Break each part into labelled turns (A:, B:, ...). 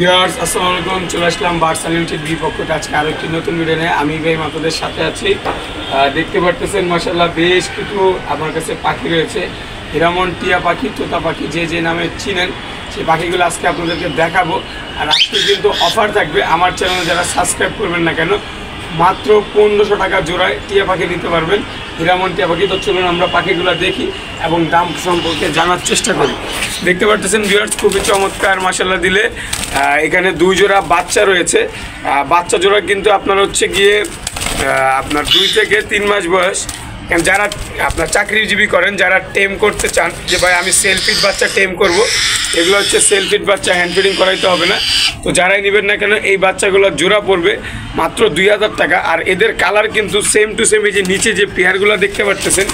A: Viewers আসসালামু আলাইকুম, চলে আসলাম বার্সা লিমিটেড বিপক্ষে আজকে আরও একটি নতুন ভিডিও নিয়ে। আমি ভাই আপনাদের সাথে আছি। দেখতে পারতেছেন মাশাআল্লাহ বেশ কিছু আমার কাছে পাখি রয়েছে। হিরামন টিয়া পাখি, তোতা পাখি, যে নামে চিনেন সেই পাখিগুলো আজকে আপনাদেরকে দেখাবো। আর আজকে কিন্তু অফার থাকবে, আমার চ্যানেলে যারা সাবস্ক্রাইব করবেন না কেন মাত্র 1500 টাকা জোড়ায় টিয়া পাখি নিতে পারবেন, হিরামন টিয়া পাখি। তো চলুন আমরা পাখিগুলো দেখি এবং দাম সম্পর্কে জানার চেষ্টা করি। দেখতে পারতেছেন ভিউয়ার্স খুবই চমৎকার মাশাআল্লাহ দিলে এখানে 2 জোড়া বাচ্চা রয়েছে। বাচ্চা জোড়া কিন্তু আপনার হচ্ছে গিয়ে আপনার 2 থেকে 3 মাস বয়স। যারা আপনার চাকরিজীবী করেন, যারা টেম করতে চান যে ভাই আমি সেলফিড বাচ্চা টেম করব, এগুলো হচ্ছে সেলফিড বাচ্চা, হ্যান্ড ফিডিং করাইতে হবে না। তো যারাই নেবেন না কেন এই বাচ্চাগুলো জোড়া পড়বে মাত্র 2000 টাকা। আর এদের কালার কিন্তু সেম টু সেম। এই যে নিচে যে পেয়ারগুলো দেখতে পাচ্ছেন,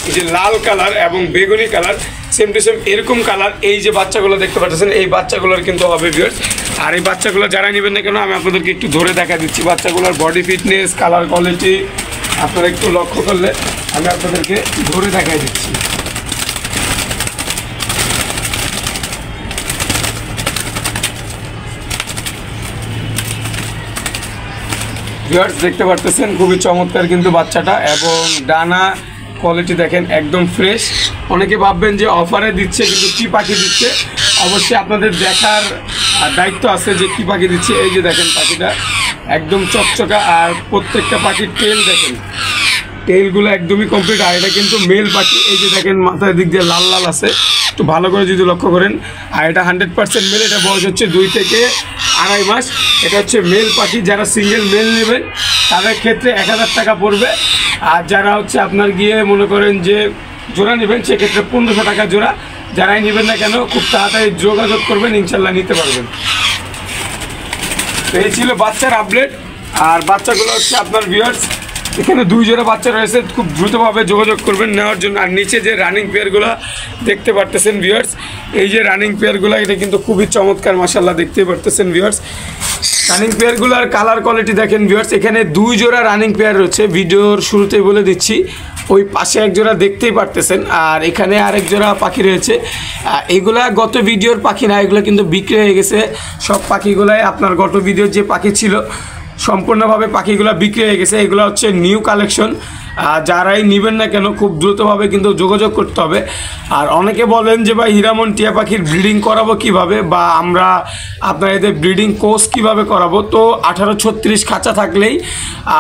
A: এই যে লাল কালার এবং বেগুনি কালার, সেম টু সেম এরকম কালার এই যে বাচ্চাগুলো দেখতে পাচ্ছেন এই বাচ্চাগুলোর কিন্তু হবে ভিউয়ার্স। আর এই বাচ্চাগুলো যারা নেবেন না কেন আমি আপনাদেরকে একটু ধরে দেখা দিচ্ছি বাচ্চাগুলোর বডি ফিটনেস, কালার কোয়ালিটি আপনারা একটু লক্ষ্য করলে আমি আপনাদেরকে ধরে দেখাই দিচ্ছি। ভিউয়ার্স দেখতে পারতেছেন খুবই চমৎকার কিন্তু বাচ্চাটা, এবং ডানা কোয়ালিটি দেখেন একদম ফ্রেশ। অনেকে ভাববেন যে অফারে দিচ্ছে, কিন্তু কী পাখি দিচ্ছে অবশ্যই আপনাদের দেখার দায়িত্ব আছে যে কী পাখি দিচ্ছে। এই যে দেখেন পাখিটা একদম চকচকা, আর প্রত্যেকটা পাখির টেল দেখেন, টেলগুলো একদমই কমপ্লিট। আর এটা কিন্তু মেল পাখি, এই যে দেখেন মাথার দিক দিয়ে লাল লাল আছে, একটু ভালো করে যদি লক্ষ্য করেন। আর এটা 100% মেল, এটা বয়স হচ্ছে 2 থেকে 2.5 মাস। এটা হচ্ছে মেল পাখি। যারা সিঙ্গেল মেল নেবেন তাদের ক্ষেত্রে 1000 টাকা পড়বে। আর যারা হচ্ছে আপনার গিয়ে মনে করেন যে জোড়া নেবেন সেক্ষেত্রে 1500 টাকা জোড়া। যারাই নেবেন না কেন খুব তাড়াতাড়ি যোগাযোগ করবেন, ইনশাল্লাহ নিতে পারবেন। তো এই ছিল বাচ্চার আপডেট। আর বাচ্চাগুলো হচ্ছে আপনার ভিউয়ার্স এখানে 2 জোড়া বাচ্চা রয়েছে, খুব দ্রুতভাবে যোগাযোগ করবেন নেওয়ার জন্য। আর নিচে যে রানিং পেয়ারগুলো দেখতে পারতেছেন ভিউয়ার্স, এই যে রানিং পেয়ারগুলো এটা কিন্তু খুবই চমৎকার মাশাআল্লাহ দেখতে পারতেছেন ভিউয়ার্স। রানিং পেয়ারগুলোর কালার কোয়ালিটি দেখেন ভিউয়ার্স, এখানে 2 জোড়া রানিং পেয়ার রয়েছে। ভিডিওর শুরুতেই বলে দিচ্ছি, ওই পাশে এক জোড়া দেখতেই পারতেছেন, আর এখানে আরেক জোড়া পাখি রয়েছে। এগুলা গত ভিডিওর পাখি না, এগুলো কিন্তু বিক্রি হয়ে গেছে। সব পাখিগুলাই আপনার গত ভিডিওর যে পাখি ছিল সম্পূর্ণভাবে পাখিগুলো বিক্রি হয়ে গেছে। এগুলো হচ্ছে নিউ কালেকশন। যারাই নেবেন না কেন খুব দ্রুতভাবে কিন্তু যোগাযোগ করতে হবে। আর অনেকে বলেন যে ভাই হিরামন টিয়া পাখির ব্রিডিং করাবো কিভাবে, বা আমরা আপনার এদের ব্রিডিং কোর্স কিভাবে করাবো। তো 1836 খাঁচা থাকলেই,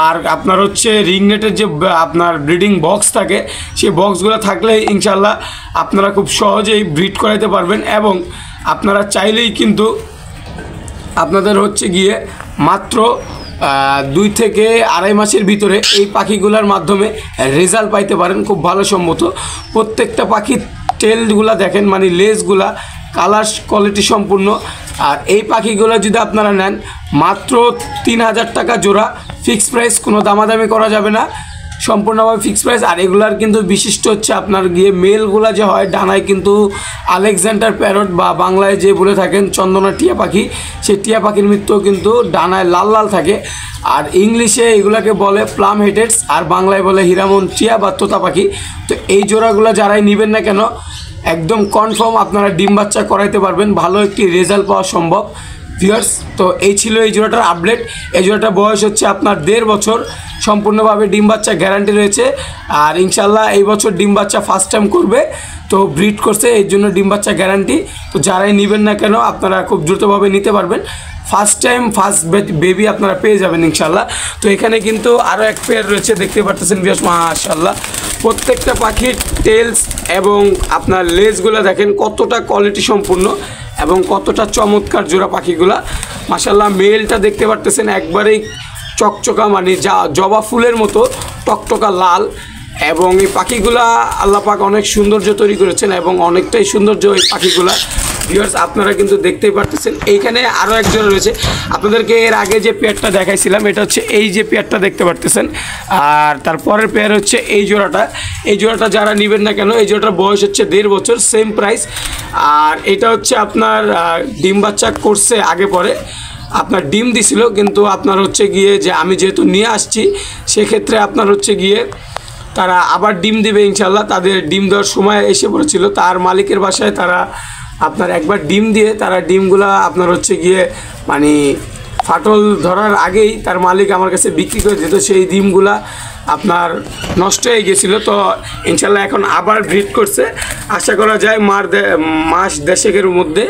A: আর আপনার হচ্ছে রিংনেটের যে আপনার ব্রিডিং বক্স থাকে সেই বক্সগুলো থাকলেই ইনশাল্লাহ আপনারা খুব সহজেই ব্রিড করাইতে পারবেন। এবং আপনারা চাইলেই কিন্তু আপনাদের হচ্ছে গিয়ে মাত্র 2 থেকে 2.5 মাসের ভিতরে এই পাখিগুলোর মাধ্যমে রেজাল্ট পাইতে পারেন খুব ভালো সম্মত। প্রত্যেকটা পাখির টেলগুলা দেখেন, মানে লেজগুলা কালার কোয়ালিটি সম্পূর্ণ। আর এই পাখিগুলো যদি আপনারা নেন মাত্র 3000 টাকা জোড়া, ফিক্সড প্রাইস, কোনো দামাদামি করা যাবে না, সম্পূর্ণভাবে ফিক্সড প্রাইস। আর এগুলার কিন্তু বিশিষ্ট হচ্ছে আপনার গিয়ে মেলগুলা যে হয় ডানায় কিন্তু আলেকজান্ডার প্যারট বা বাংলায় যে বলে থাকেন চন্দনা টিয়া পাখি, সেই টিয়া পাখির মৃত্যু কিন্তু ডানায় লাল লাল থাকে। আর ইংলিশে এগুলাকে বলে প্লাম হেডেডস, আর বাংলায় বলে হিরামন টিয়া বা তোতা পাখি। তো এই জোড়াগুলো যারাই নেবেন না কেন একদম কনফার্ম আপনারা ডিম বাচ্চা করাইতে পারবেন, ভালো একটি রেজাল্ট পাওয়া সম্ভব ভিউয়ার্স। তো এই ছিল এই জোড়াটার আপডেট। এই জোড়াটার বয়স হচ্ছে আপনার 1.5 বছর, সম্পূর্ণভাবে ডিম বাচ্চা গ্যারান্টি রয়েছে। আর ইনশাল্লাহ এই বছর ডিম বাচ্চা ফার্স্ট টাইম করবে, তো ব্রিড করছে এই জন্য ডিম বাচ্চা গ্যারান্টি। তো যারাই নেবেন না কেন আপনারা খুব দ্রুতভাবে নিতে পারবেন, ফার্স্ট টাইম ফার্স্ট বেবি আপনারা পেয়ে যাবেন ইনশাল্লাহ। তো এখানে কিন্তু আরও এক পেয়ার রয়েছে দেখতে পারতেছেন ভিউয়ার্স, মাশাআল্লাহ প্রত্যেকটা পাখির টেলস এবং আপনার লেজগুলো দেখেন কতটা কোয়ালিটি সম্পূর্ণ এবং কতটা চমৎকার জোড়া পাখিগুলা মাশাআল্লাহ। মেলটা দেখতে পারতেছেন একবারেই চকচকা, মানে জবা ফুলের মতো টকটকা লাল। এবং এই পাখিগুলা আল্লাহ পাক অনেক সৌন্দর্য তৈরি করেছেন এবং অনেকটাই সৌন্দর্য এই পাখিগুলা ভিউয়ার্স আপনারা কিন্তু দেখতেই পারতেছেন। এইখানে আরও একজন রয়েছে, আপনাদেরকে এর আগে যে পেয়ারটা দেখাইছিলাম এটা হচ্ছে এই যে পেয়ারটা দেখতে পারতেছেন। আর তারপরের পেয়ার হচ্ছে এই জোড়াটা। এই জোড়াটা যারা নেবেন না কেন এই জোড়াটার বয়স হচ্ছে 1.5 বছর, সেম প্রাইস। আর এটা হচ্ছে আপনার ডিম বাচ্চা করছে আগে পরে, আপনার ডিম দিছিল, কিন্তু আপনার হচ্ছে গিয়ে যে আমি যেহেতু নিয়ে আসছি সেক্ষেত্রে আপনার হচ্ছে গিয়ে তারা আবার ডিম দিবে ইনশাল্লাহ। তাদের ডিম দেওয়ার সময় এসে পড়েছিল, তার মালিকের বাসায় তারা আপনার একবার ডিম দিয়ে তারা ডিমগুলা আপনার হচ্ছে গিয়ে মানে ফাটল ধরার আগেই তার মালিক আমার কাছে বিক্রি করে দিত। সেই ডিমগুলা আপনার নষ্ট হয়ে গেছিলো। তো ইনশাল্লাহ এখন আবার ব্রিড করছে, আশা করা যায় মাস দেশেকের মধ্যে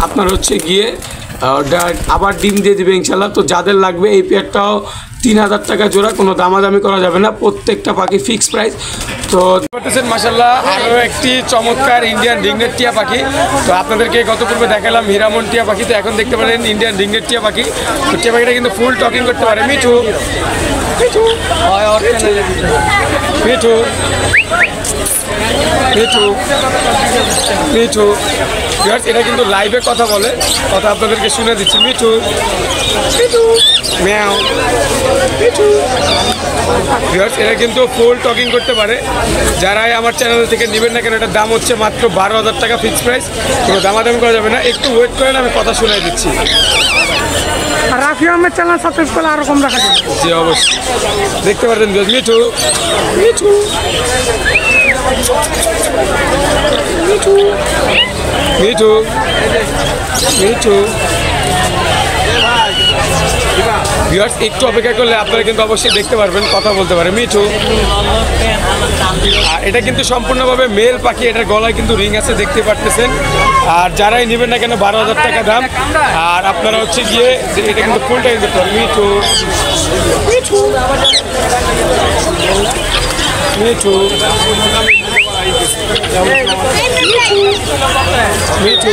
A: আপনার হচ্ছে গিয়ে আবার ডিম দিয়ে দেবে ইনশাল্লাহ। তো যাদের লাগবে এই পেয়ারটাও 3000 টাকা জোড়া, কোনো দামাদামি করা যাবে না, প্রত্যেকটা পাখি ফিক্সড প্রাইস। তো দেখতেছেন মাশাআল্লাহ আরও একটি চমৎকার ইন্ডিয়ান রিংনেট টিয়া পাখি। তো আপনাদেরকে গত পূর্বে দেখালাম হীরামন টিয়া পাখি, তো এখন দেখতে পারেন ইন্ডিয়ান রিংনেট টিয়া পাখি। তো টিয়া পাখিটা কিন্তু ফুল টকিং করতে পারে। মিঠু মিঠু মিঠু মিঠু মিঠু এটা কিন্তু লাইভে কথা বলে, কথা আপনাদেরকে শুনে দিচ্ছি। মিঠু মিঠু ম্যাও মিঠু। এটা কিন্তু ফুল টকিং করতে পারে। যারাই আমার চ্যানেল থেকে নেবেন না কেন, এটার দাম হচ্ছে মাত্র 12,000 টাকা ফিক্সড প্রাইস, কোনো দামাদামি করা যাবে না। একটু ওয়েট করেন, আমি কথা শুনে দিচ্ছি।
B: আর রাফি আহমেদ চ্যানেল সাবস্ক্রাইব করলে আরও কম রাখা যাবে।
A: জি অবশ্যই, দেখতে পারবেন। মিঠু মিঠু মিঠু মিঠু মিঠু। ভিউয়ার্স একটু অপেক্ষা করলে আপনারা কিন্তু অবশ্যই দেখতে পারবেন, কথা বলতে পারে। মিঠু। আর এটা কিন্তু সম্পূর্ণভাবে মেল পাখি, এটার গলায় কিন্তু রিং আছে, দেখতে পারতেছেন। আর যারাই নেবেন না কেন 12,000 টাকা দাম। আর আপনারা হচ্ছে গিয়ে এটা কিন্তু ফুল টাইম করতে পারেন। মিঠু মিঠু মিঠু মিঠু।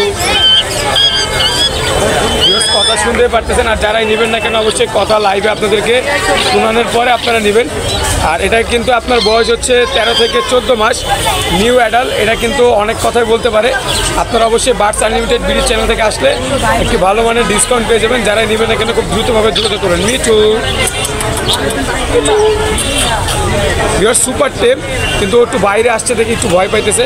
A: কথা শুনতে পারতেছেন। আর যারাই নেবেন না কেন অবশ্যই কথা লাইভে আপনাদেরকে শোনানোর পরে আপনারা নেবেন। আর এটা কিন্তু আপনার বয়স হচ্ছে 13 থেকে 14 মাস, নিউ অ্যাডাল্ট। এটা কিন্তু অনেক কথাই বলতে পারে। আপনারা অবশ্যই বার্ডস আনলিমিটেড বিডির চ্যানেল থেকে আসলে একটি ভালো মানের ডিসকাউন্ট পেয়ে যাবেন। যারাই নেবেন না কেন খুব দ্রুতভাবে যোগাযোগ করবেন। মিঠু বিয়ার সুপার টেম, কিন্তু একটু বাইরে আসছে দেখি একটু ভয় পাইতেছে।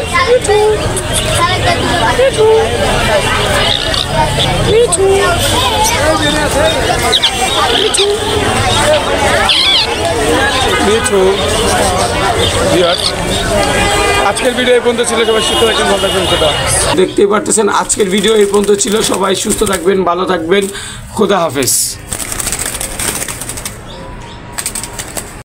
A: আজকের ভিডিও এই পর্যন্ত ছিল, সবাই সুস্থ থাকবেন, ভালো থাকবেন। দেখতেই পারতেছেন আজকের ভিডিও এই পর্যন্ত ছিল। সবাই সুস্থ থাকবেন, ভালো থাকবেন, খোদা হাফেজ।